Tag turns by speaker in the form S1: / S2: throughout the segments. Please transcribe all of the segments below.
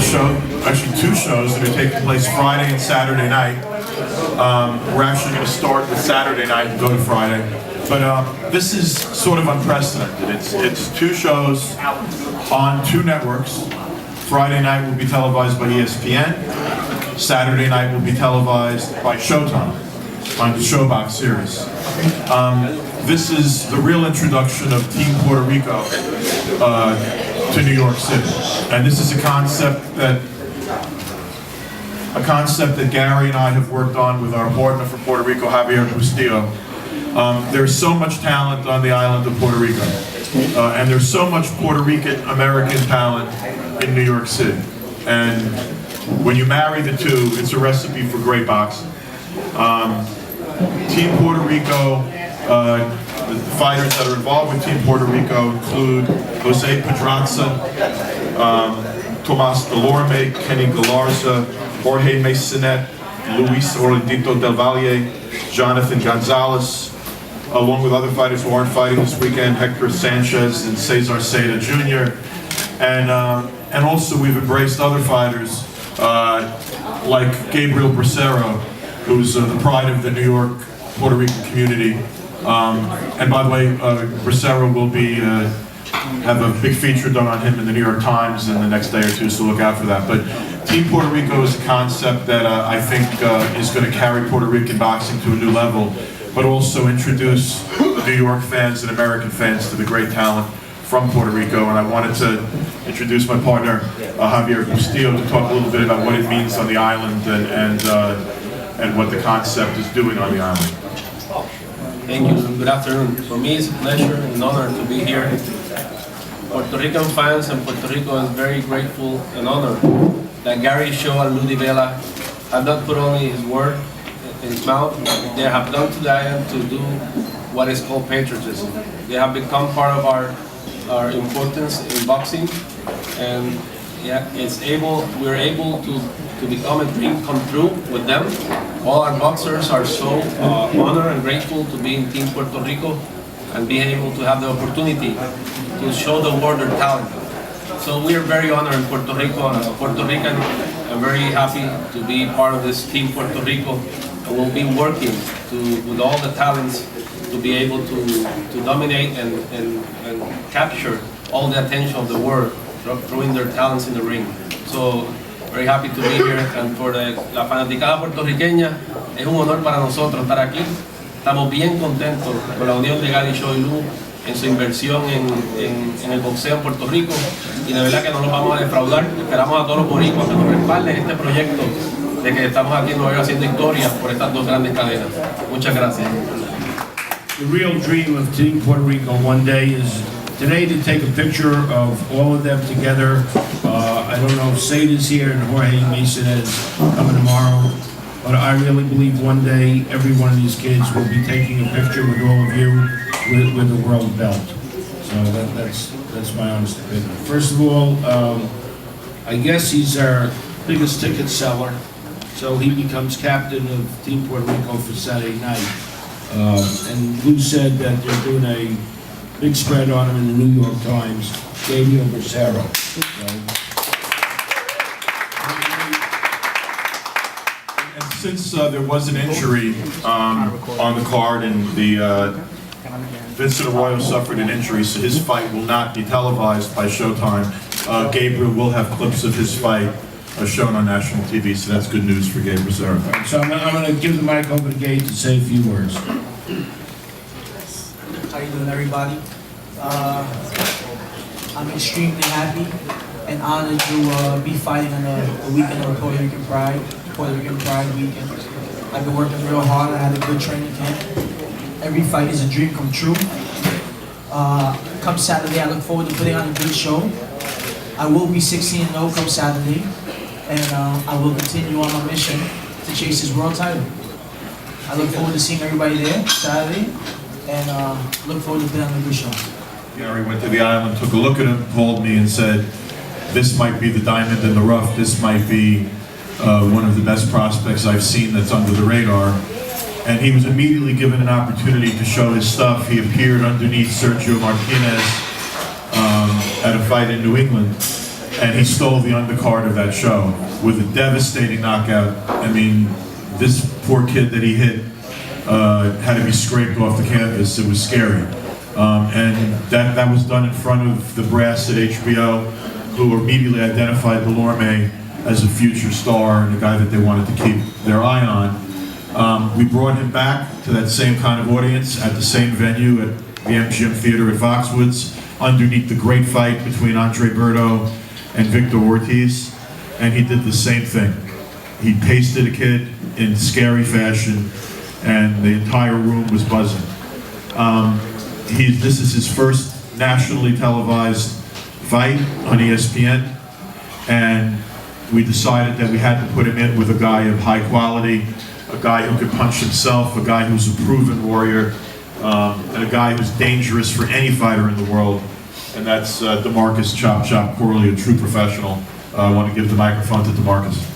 S1: show, actually two shows that are taking place Friday and Saturday night. We're actually going to start with Saturday night and go to Friday. But this is sort of unprecedented. It's two shows on two networks. Friday night will be televised by ESPN. Saturday night will be televised by Showtime on the Showbox series. This is the real introduction of Team Puerto Rico to New York City, and this is a concept that Gary and I have worked on with our partner from Puerto Rico, Javier Bustillo. There's so much talent on the island of Puerto Rico, and there's so much Puerto Rican American talent in New York City. And when you marry the two, it's a recipe for great boxing. Team Puerto Rico, the fighters that are involved with Team Puerto Rico include Jose Pedraza, Tomas Delorme, Kenny Galarza, Jorge Masonet, Luis Orlandito Del Valle, Jonathan Gonzalez, along with other fighters who aren't fighting this weekend, Hector Sanchez and Cesar Seda Jr. And also we've embraced other fighters like Gabriel Bracero, who's the pride of the New York Puerto Rican community. And by the way, Bracero will be have a big feature done on him in the New York Times in the next day or two, so look out for that. But Team Puerto Rico is a concept that I think is going to carry Puerto Rican boxing to a new level, but also introduce New York fans and American fans to the great talent from Puerto Rico. And I wanted to introduce my partner, Javier Bustillo, to talk a little bit about what it means on the island and what the concept is doing on the island.
S2: Thank you, and good afternoon. For me, it's a pleasure and an honor to be here. Puerto Rican fans and Puerto Rico is very grateful and honored that Gary Shaw and Ludi Vela have not put only his word in his mouth, they have done to the island to do what is called patriotism. They have become part of our importance in boxing, and yeah, we're able to become a dream come true with them. All our boxers are so honored and grateful to be in Team Puerto Rico and be able to have the opportunity to show the world their talent. So we are very honored in Puerto Rico, and as a Puerto Rican, I'm very happy to be part of this Team Puerto Rico, and we'll be working with all the talents to be able to dominate and capture all the attention of the world, throwing their talents in the ring. So, very happy to be here, and for la fanaticada puertorriqueña, es un honor para nosotros estar aquí. Estamos bien contentos con la unión de Gary Shaw y Lu en su inversión en el boxeo en Puerto Rico, y de verdad que no los vamos a defraudar. Esperamos a todos los boricuas que nos respalden este proyecto de que estamos aquí en Nueva York haciendo historia por estas dos grandes cadenas. Muchas gracias.
S3: The real dream of Team Puerto Rico one day is today to take a picture of all of them together. I don't know if Sada's here and Jorge Mason is coming tomorrow, but I really believe one day every one of these kids will be taking a picture with all of you with the world belt. So that's my honest opinion. First of all, I guess he's our biggest ticket seller, so he becomes captain of Team Puerto Rico for Saturday night. And Lou said that they're doing a big spread on him in the New York Times, Gabriel Bracero.
S1: And since there was an injury on the card, and the Vincent Arroyo suffered an injury, so his fight will not be televised by Showtime. Gabriel will have clips of his fight shown on national TV, so that's good news for Gabe Bracero.
S3: So I'm going to give the mic over to Gabe to say a few words.
S4: How you doing, everybody? I'm extremely happy and honored to be fighting on the weekend of Puerto Rican Pride weekend. I've been working real hard. I had a good training camp. Every fight is a dream come true. Come Saturday, I look forward to putting on a good show. I will be 16-0 come Saturday, and I will continue on my mission to chase this world title. I look forward to seeing everybody there Saturday, and look forward to putting on a good show.
S1: Gary went to the island, took a look at him, called me and said, this might be the diamond in the rough, this might be one of the best prospects I've seen that's under the radar. And he was immediately given an opportunity to show his stuff. He appeared underneath Sergio Martinez at a fight in New England. and he stole the undercard of that show with a devastating knockout. I mean, this poor kid that he hit had to be scraped off the canvas. It was scary. And that was done in front of the brass at HBO, who immediately identified Delorme as a future star and a guy that they wanted to keep their eye on. We brought him back to that same kind of audience at the same venue at the MGM Theater at Foxwoods, underneath the great fight between Andre Berto and Victor Ortiz, and he did the same thing. He pasted a kid in scary fashion, and the entire room was buzzing. This is his first nationally televised fight on ESPN, and we decided that we had to put him in with a guy of high quality, a guy who could punch himself, a guy who's a proven warrior, and a guy who's dangerous for any fighter in the world, and that's DeMarcus Chop Chop Corley, a true professional. I want to give the microphone to DeMarcus.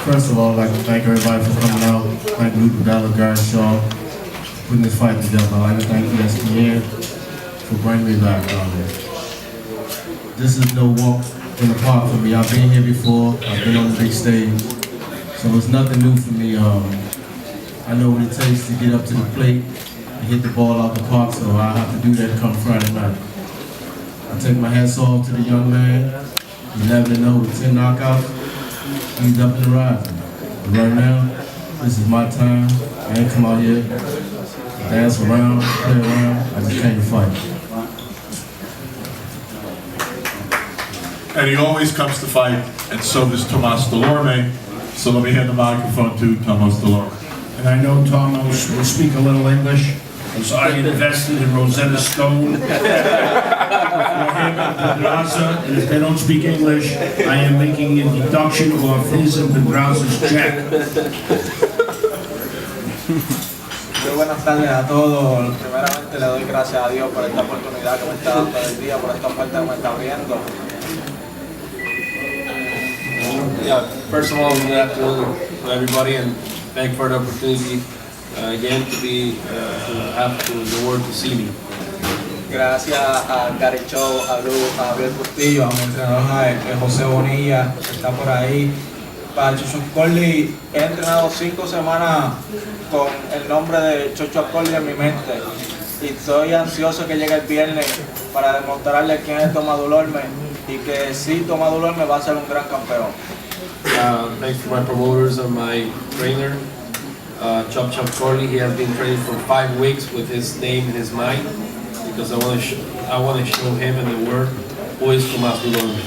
S5: First of all, I'd like to thank everybody for coming out. Thank Luke Bella, Gary Shaw, putting this fight together. I'd like to thank ESPN for bringing me back down here. This is no walk in the park for me. I've been here before. I've been on the big stage. So it's nothing new for me. I know what it takes to get up to the plate and hit the ball out the park, so I have to do that come Friday night. I take my hats off to the young man. 11-0 with 10 knockouts. He's up in the rising. But right now, this is my time. I ain't come out here to dance around, play around. I just came to fight.
S1: And he always comes to fight, and so does Tomas Delorme. So let me hand the microphone to Tomas Delorme.
S3: And I know Thomas will speak a little English, as I invested in Rosetta Stone for him and Pedraza, and if they don't speak English, I am making a deduction off his and Pedraza's check.
S6: Muy buenas tardes a todos. Primeramente le doy gracias a Dios por esta oportunidad que me está dando el día, por esta oferta que me está abriendo.
S2: Yeah, first of all, good afternoon to everybody, and thank you for the opportunity again to have the word to see me.
S6: Gracias a Gary Show, a Gabriel Bustillo, a mi entrenador José Bonilla, que está por ahí. Para Chocho Corley, he entrenado 5 semanas con el nombre de Chocho Corley en mi mente. Y estoy ansioso que llegue el viernes para demostrarle quién es Tomás Delorme y que sí, Tomás Delorme va a ser un gran campeón.
S2: Thanks to my promoters and my trainer, Chop Chop Corley. He has been training for 5 weeks with his name in his mind, because I want to show him and the world who is Tomás Delorme.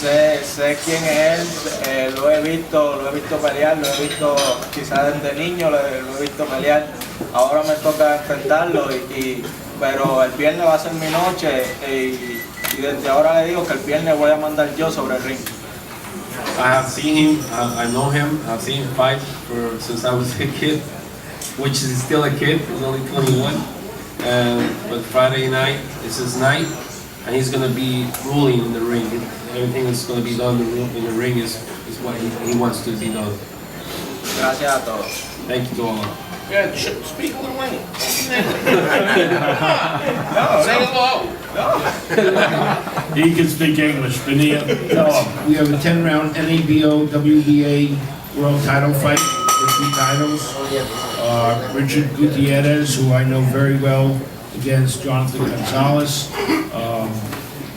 S6: Sé quién es él, lo he visto pelear, lo he visto quizás desde niño, lo he visto pelear. Ahora me toca enfrentarlo, pero el viernes va a ser mi noche y desde ahora le digo que el viernes voy a mandar yo sobre el ring.
S2: I have seen him, I know him, I've seen him fight since I was a kid, which is still a kid, he's only 21. But Friday night is his night, and he's going to be ruling in the ring. Everything that's going to be done in the ring is what he wants to be done.
S6: Gracias a todos.
S2: Thank you to all.
S3: Yeah, speak a little English. He can speak English. Benita, we have a 10-round NABO WBA world title fight for 2 titles. Richard Gutierrez, who I know very well, against Jonathan Gonzalez.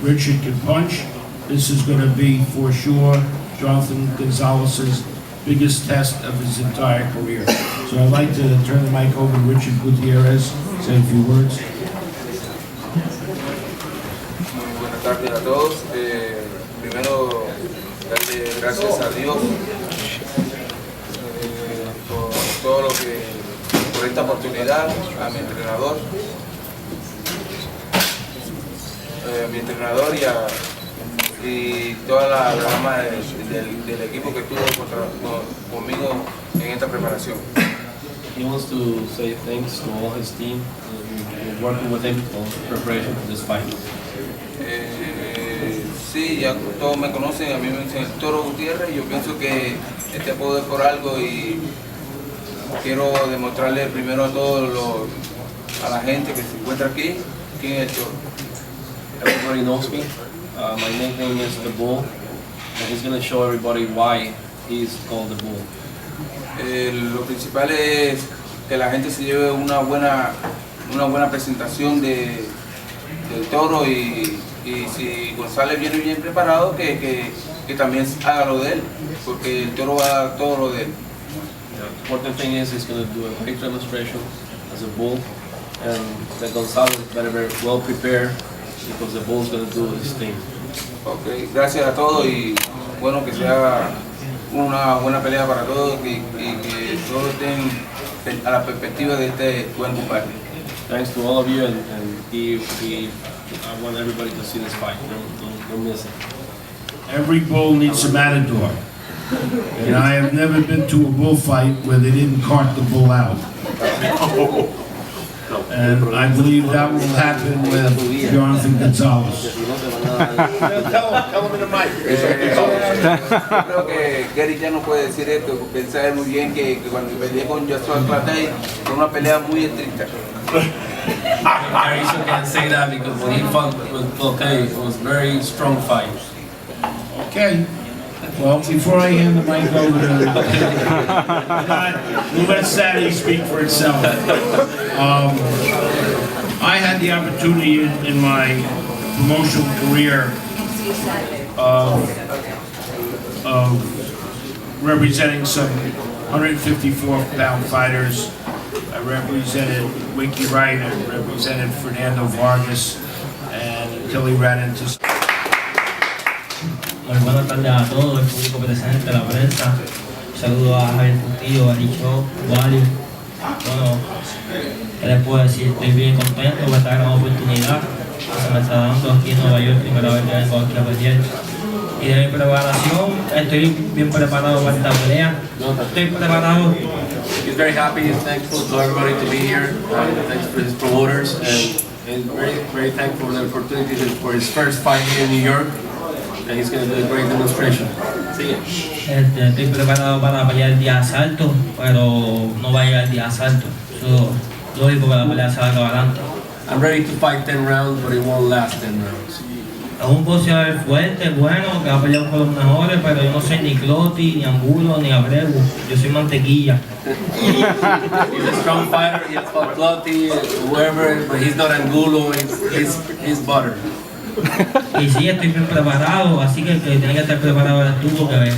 S3: Richard can punch. This is going to be, for sure, Jonathan Gonzalez's biggest test of his entire career. So I'd like to turn the mic over to Richard Gutierrez, say a few words.
S7: Buenas tardes a todos. Primero, darle gracias a Dios por todo lo que, por esta oportunidad, a mi entrenador, y toda la gama del equipo que estuvo conmigo en esta preparación.
S2: He wants to say thanks to all his team working with him on preparation for this fight.
S7: Sí, ya todos me conocen, a mí me dicen el Toro Gutiérrez, y yo pienso que este apodo es por algo y quiero demostrarle primero a la gente que se encuentra aquí ¿Quién es el toro?
S2: Everybody knows me. My nickname is the Bull, and he's going to show everybody why he's called the Bull.
S7: Lo principal es que la gente se lleve una buena presentación del toro y si González viene bien preparado, que también haga lo de él, porque el toro va a dar todo lo de él.
S2: The important thing is he's going to do a great demonstration as a bull, and that Gonzalez better be well prepared because the bull is going to do his thing.
S7: Okay, gracias a todos y bueno, que sea una buena pelea para todos y que todos estén a la perspectiva de este buen combate.
S2: Thanks to all of you, and I want everybody to see this fight. Don't miss it.
S3: Every bull needs a matador. And I have never been to a bullfight where they didn't cart the bull out. And I believe that will happen with Jonathan Gonzalez.
S1: Tell him in the mic.
S7: Yo creo que Gary ya no puede decir esto porque él sabe muy bien que cuando peleé con Joshua Platay fue una pelea muy estricta.
S2: Gary can't say that because when he fought with Cloquet, it was very strong fight.
S3: Okay. Well, before I hand the mic over to we'll let Sadie speak for itself. I had the opportunity in my promotional career of representing some 154-pound fighters. I represented Winky Wright, I represented Fernando Vargas, and until he ran into...
S8: Muy buenas tardes a todo el público presente, la prensa. Saludos a Javier Castillo, a Richo, Wario. Bueno, ¿qué les puedo decir? Estoy bien contento por esta gran oportunidad que se me está dando aquí en Nueva York, primera vez que vengo aquí a pelear. Y de mi preparación, estoy bien preparado para esta pelea. Estoy preparado.
S2: He's very happy and thankful to everybody to be here. Thanks for his promoters and very thankful for the opportunity for his first fight here in New York. And he's going to do a great demonstration.
S8: Estoy preparado para pelear el día de asalto, pero no va a llegar el día de asalto. Lógico que la pelea se va a acabar antes.
S2: I'm ready to fight 10 rounds, but it won't last 10 rounds.
S8: Es un boxeador fuerte, bueno, que ha peleado con los mejores, pero yo no soy ni Cloti, ni Angulo, ni Abreu. Yo soy mantequilla.
S2: He's a strong fighter. He has fought Clotti, whoever, but he's not Angulo. He's butter.
S8: Y sí, estoy bien preparado, así que el que tiene que estar preparado eres tú, porque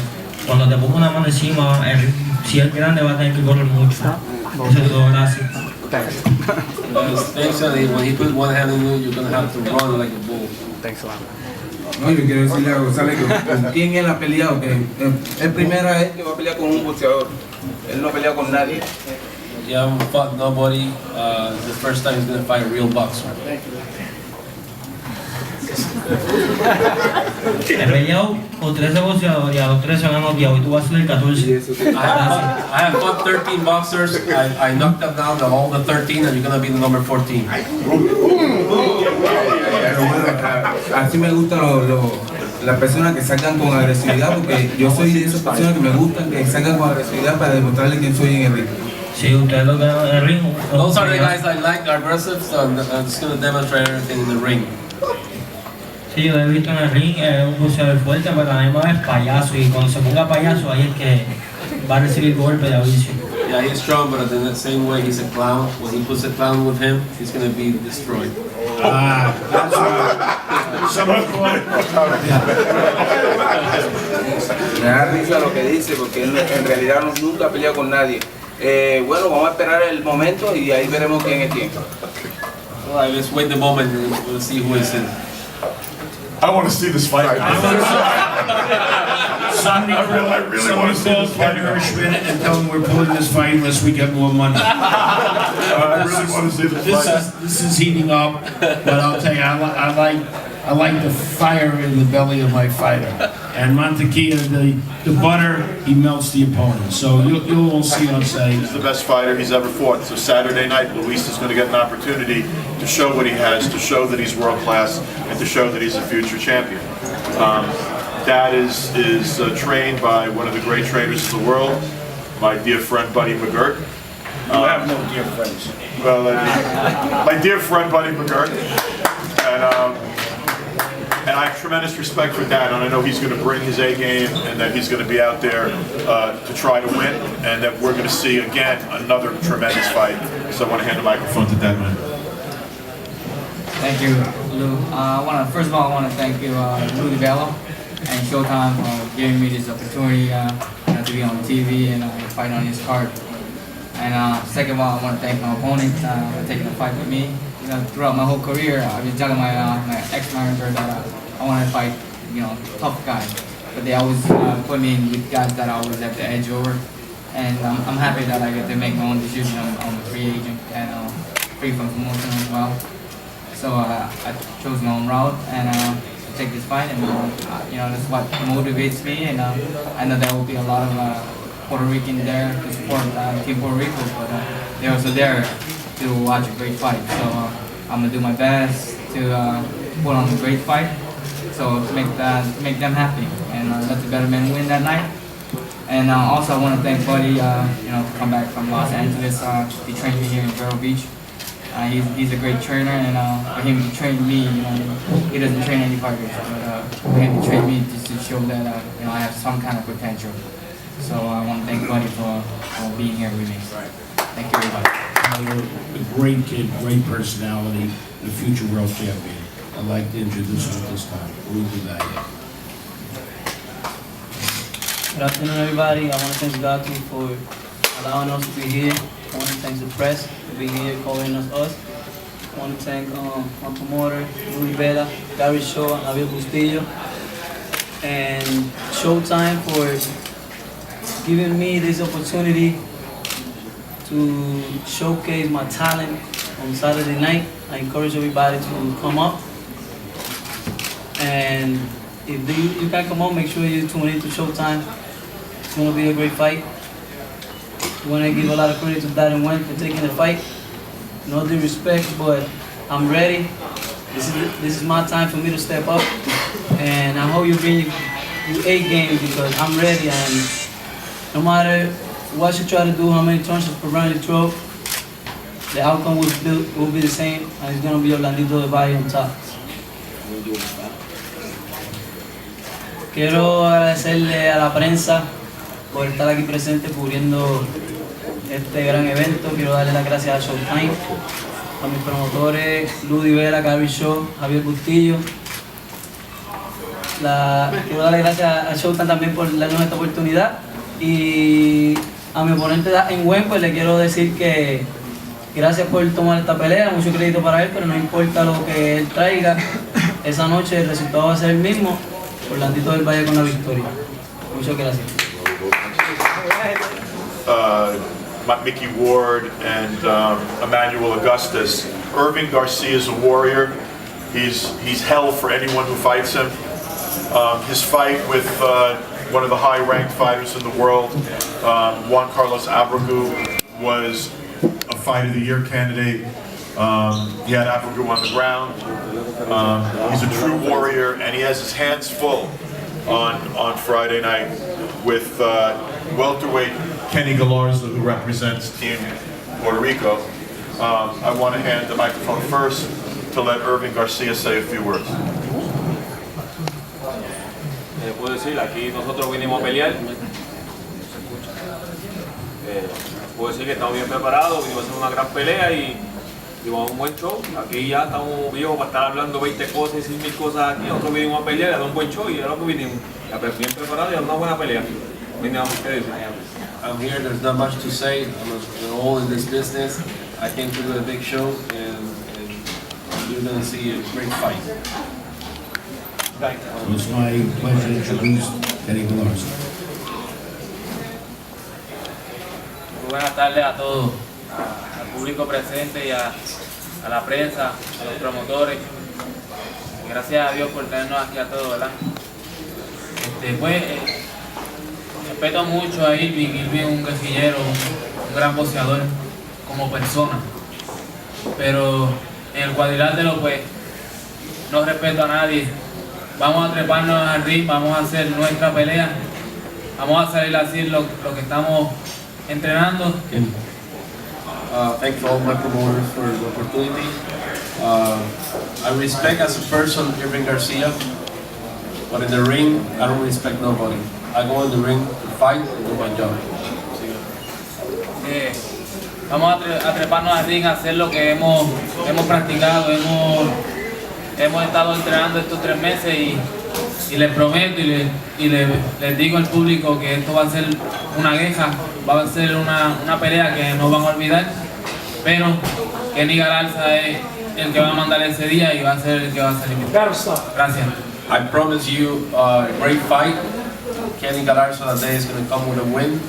S8: cuando te pongo una mano encima, si es grande va a tener que correr mucho. Eso es todo, gracias.
S2: Thanks, when he puts one hand on you, you're going to have to run like a bull.
S6: No, yo quiero decirle a González que con quién él ha peleado, que es primera vez
S7: Que va a pelear con un boxeador. Él no ha peleado con nadie.
S2: You haven't fought nobody. It's the first time he's going to fight a real boxer.
S8: He peleado con 13 boxeadores y a los 13 me han odiado y tú vas a ser el 14.
S2: I have fought 13 boxers. I knocked them down to all the 13, and you're going to be the number 14.
S6: Pero bueno, así me gustan las personas que salgan con agresividad, porque yo soy de esas personas que me gustan que salgan con agresividad para demostrarle quién soy en el ring.
S8: Sí, ustedes lo que en el ring.
S2: Those are the guys I like, aggressive, so I'm just going to demonstrate everything in the ring.
S8: Sí, yo lo he visto en el ring, es un boxeador fuerte, pero a la misma vez payaso, y cuando se ponga payaso ahí es que va a recibir golpes de aviso.
S2: Yeah, he's strong, but in the same way, he's a clown. When he puts a clown with him, he's going to be destroyed.
S3: That's right. Someone
S7: Me da risa lo que dice porque él en realidad nunca ha peleado con nadie. Bueno, vamos a esperar el momento y ahí veremos quién es quién.
S2: All right, let's wait the moment and we'll see who is in.
S1: I want to see this fight.
S3: Somebody calls Ken Hirschman and tell him we're pulling this fight unless we get more money.
S1: I really want to see the fight.
S3: This is heating up, but I'll tell you, I like the fire in the belly of my fighter. And Mantequilla, the butter, he melts the opponent. So you'll all see on Saturday.
S1: He's the best fighter he's ever fought. So Saturday night, Luis is going to get an opportunity to show what he has, to show that he's world class, and to show that he's a future champion. Dad is trained by one of the great trainers in the world, my dear friend Buddy McGirt.
S3: You have no dear friends.
S1: Well, my dear friend Buddy McGirt. I have tremendous respect for Dad, and I know he's going to bring his A game, and that he's going to be out there to try to win, and that we're going to see again another tremendous fight. So I want to hand the microphone to Dad, man.
S9: Thank you, Lou. First of all, I want to thank you, Lou DiBello and Showtime for giving me this opportunity to be on TV and fight on his card. And second of all, I want to thank my opponent for taking the fight with me. You know, throughout my whole career, I've been telling my ex-manager that I want to fight, tough guys. But they always put me in with guys that I always have the edge over. And I'm happy that I get to make my own decision. I'm a free agent and free from promotion as well. So I chose my own route and take this fight, and that's what motivates me. And I know there will be a lot of Puerto Rican there to support Team Puerto Rico, but they're also there to watch a great fight. So I'm gonna do my best to put on a great fight, so to make them happy and let the better men win that night. And also I want to thank Buddy, to come back from Los Angeles. He trained me here in Vero Beach. He's a great trainer, and for him to train me, he doesn't train any fighters, but for him to train me just to show that I have some kind of potential. So I want to thank Buddy for being here with me. Thank you, everybody.
S3: A great kid, great personality, and a future world champion. I'd like to introduce him at this time.
S10: Good afternoon, everybody. I want to thank God for allowing us to be here. I want to thank the press for being here, calling us. I want to thank my promoter, Lou DiBello, Gary Shaw, Javier Bustillo, and Showtime for giving me this opportunity to showcase my talent on Saturday night. I encourage everybody to come up. And if you can come up, make sure you tune in to Showtime. It's going to be a great fight. I want to give a lot of credit to Dad and Wen for taking the fight. No disrespect, but I'm ready. This is my time for me to step up. And I hope you bring your A game, because I'm ready. And no matter what you try to do, how many punches per round you throw, the outcome will be the same, and it's going to be Orlandito de Valle on top. Quiero agradecerle a la prensa por estar aquí presente cubriendo este gran evento. Quiero darle las gracias a Showtime, a mis promotores Lou DiBello, Gary Shaw, Javier Bustillo. Quiero darle gracias a Showtime también por darnos esta oportunidad. Y a mi oponente en Wen, pues le quiero decir que gracias por tomar esta pelea, mucho crédito para él, pero no importa lo que él traiga, esa noche el resultado va a ser el mismo. Orlandito del Valle con la victoria. Muchas gracias.
S1: Mickey Ward and Emmanuel Augustus. Irving Garcia is a warrior. He's hell for anyone who fights him. His fight with one of the high-ranked fighters in the world, Juan Carlos Abregu, was a Fight of the Year candidate. He had Abregu on the ground. He's a true warrior, and he has his hands full on Friday night with welterweight Kenny Galarza, who represents Team Puerto Rico. I want to hand the microphone first to let Irving Garcia say a few words.
S11: Puedo decir, aquí nosotros vinimos a pelear. Puedo decir que estamos bien preparados, vinimos a hacer una gran pelea y vamos a un buen show. Aquí ya estamos vivos para estar hablando 20 cosas y 100,000 cosas aquí. Nosotros vinimos a pelear, a dar un buen show y es lo que vinimos. Bien preparados y a dar una buena pelea.
S2: I'm here, there's not much to say. I'm all in this business. I came to do a big show, and you're going to see a great fight.
S3: It's my pleasure to introduce Kenny Galarza.
S12: Buenas tardes a todos, al público presente y a la prensa, a los promotores. Gracias a Dios por tenernos aquí a todos, ¿verdad? Respeto mucho a Irving. Irving es un guerrillero, un gran boxeador como persona. Pero en el cuadrilátero, pues, no respeto a nadie. Vamos a treparnos al ring, vamos a hacer nuestra pelea. Vamos a salir a decir lo que estamos entrenando.
S2: Thank all my promoters for the opportunity. I respect as a person Irving Garcia. but in the ring, I don't respect nobody. I go in the ring to fight and do my job.
S12: Vamos a treparnos al ring, a hacer lo que hemos practicado, hemos estado entrenando estos 3 meses y les prometo y les digo al público que esto va a ser una guerra, va a ser una pelea que no van a olvidar, pero Kenny Galarza es el que va a mandar ese día y va a ser el que va a salir. Gracias.
S2: I promise you a great fight. Kenny Galarza that day is going to come with a win.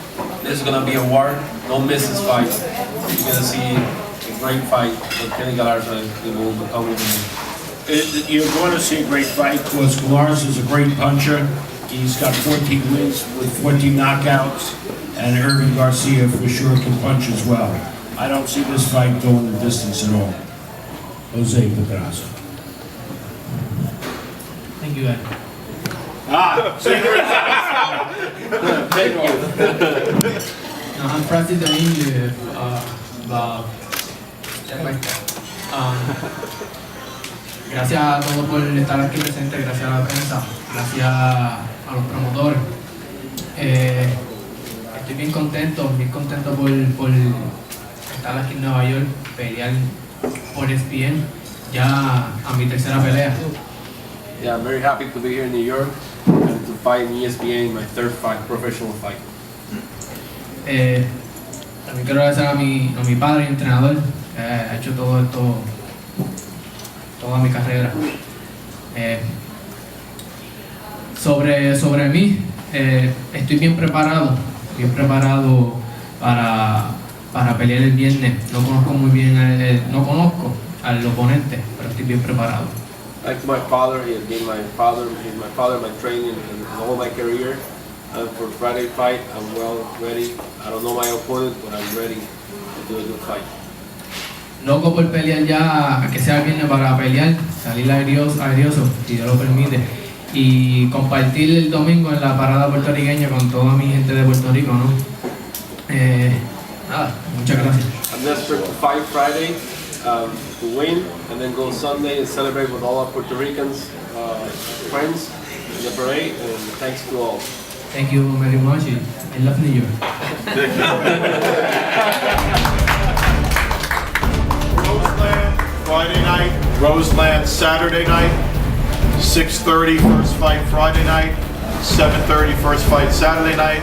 S2: This is going to be a war. Don't miss this fight. You're going to see a great fight. But Kenny Galarza will come with a win.
S3: You're going to see a great fight because Galarza is a great puncher. He's got 14 wins with 14 knockouts, and Irvin Garcia for sure can punch as well. I don't see this fight going the distance at all. Jose Pedraza.
S10: Thank you, guys.
S2: Thank you.
S13: I'm Francis Domingue, gracias a todos por estar aquí presente, gracias a la prensa, gracias a los promotores. Estoy bien contento por estar aquí en Nueva York, pelear por ESPN, ya a mi tercera pelea.
S2: Yeah, I'm very happy to be here in New York and to fight in ESPN, my third fight, professional fight.
S13: También quiero agradecer a mi padre y entrenador, que ha hecho todo esto, toda mi carrera. Sobre mí, estoy bien preparado para pelear el viernes. No conozco muy bien, no conozco al oponente, pero estoy bien preparado.
S2: Like my father, he has been my father, my training and all my career. And for Friday fight, I'm well ready. I don't know my opponent, but I'm ready to do a good fight.
S13: Loco por pelear ya, que sea el viernes para pelear, salir airioso, si Dios lo permite, y compartir el domingo en la parada puertorriqueña con toda mi gente de Puerto Rico, ¿no? Nada, muchas gracias.
S2: I'm desperate to fight Friday, to win, and then go Sunday and celebrate with all our Puerto Ricans, friends in the parade, and thanks to all.
S13: Thank you very much. I love New York.
S1: Roseland, Friday night. Roseland, Saturday night. 6:30 first fight Friday night. 7:30 first fight Saturday night.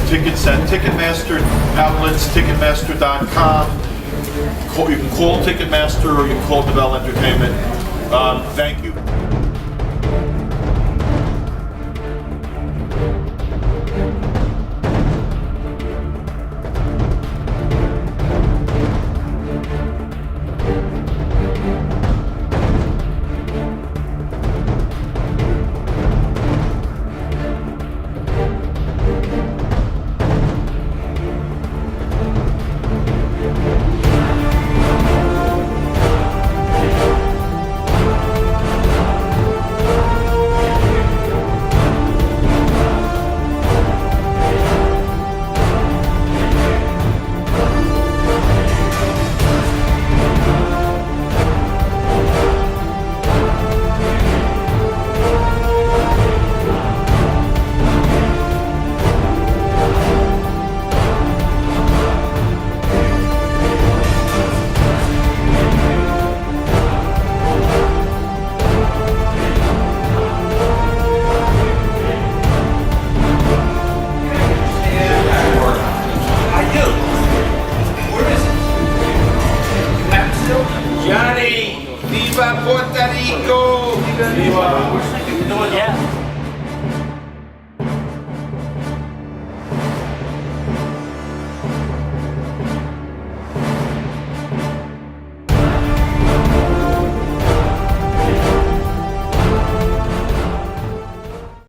S1: Tickets at Ticketmaster outlets, Ticketmaster.com. You can call Ticketmaster or you can call DeBell Entertainment. Thank you.